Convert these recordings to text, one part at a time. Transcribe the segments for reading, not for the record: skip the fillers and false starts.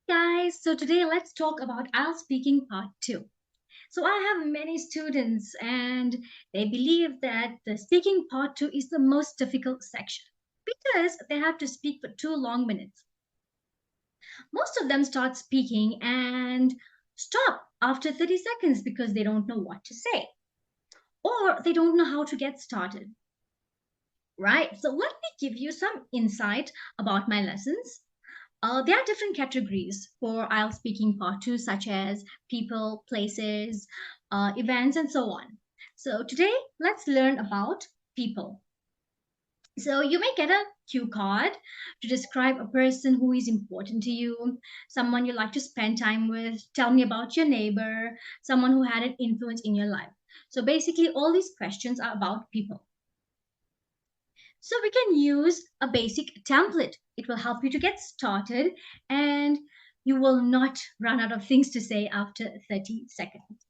Guys, so today let's talk about Ielts Speaking Part 2. So I have many students and they believe that the speaking part 2 is the most difficult section because they have to speak for 2 long minutes. Most of them start speaking and stop after 30 seconds because they don't know what to say or they don't know how to get started. Right? So let me give you some insight about my lessons. There are different categories for IELTS speaking part two, such as people, places, events, and so on. So today, let's learn about people. So you may get a cue card to describe a person who is important to you, someone you like to spend time with. Tell me about your neighbor, someone who had an influence in your life. So basically, all these questions are about people. So we can use a basic template. It will help you to get started and you will not run out of things to say after 30 seconds.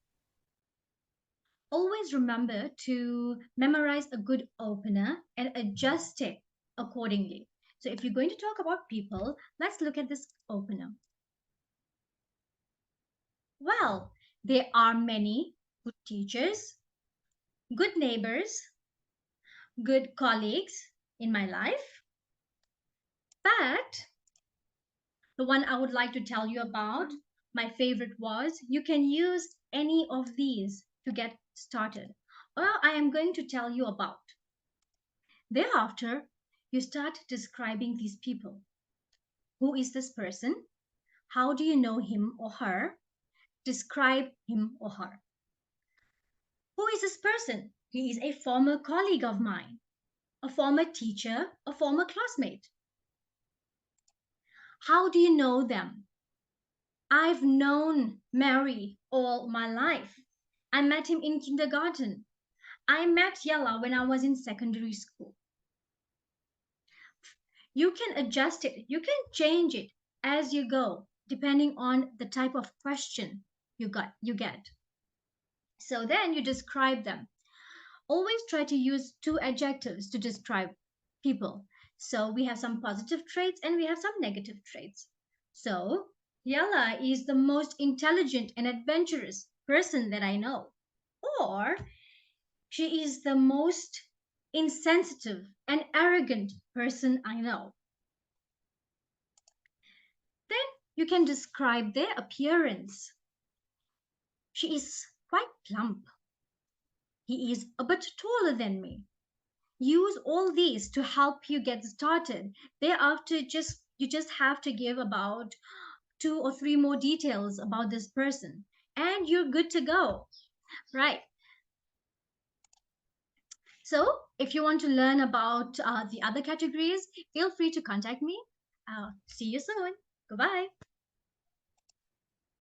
Always remember to memorize a good opener and adjust it accordingly. So if you're going to talk about people, let's look at this opener. Well, there are many good teachers, good neighbors, good colleagues in my life, but the one I would like to tell you about, my favorite was you can use any of these to get started. Well, I am going to tell you about. Thereafter, you start describing these people. Who is this person? How do you know him or her? Describe him or her. Who is this person? He is a former colleague of mine, a former teacher, a former classmate. How do you know them? I've known Mary all my life. I met him in kindergarten. I met Yella when I was in secondary school. You can adjust it, you can change it as you go, depending on the type of question you get. So then you describe them. Always try to use two adjectives to describe people. So we have some positive traits and we have some negative traits. So Yella is the most intelligent and adventurous person that I know. Or she is the most insensitive and arrogant person I know. Then you can describe their appearance. She is quite plump. He is a bit taller than me. Use all these to help you get started. Thereafter, you just have to give about 2 or 3 more details about this person, and you're good to go. Right. So, if you want to learn about the other categories, feel free to contact me. See you soon. Goodbye.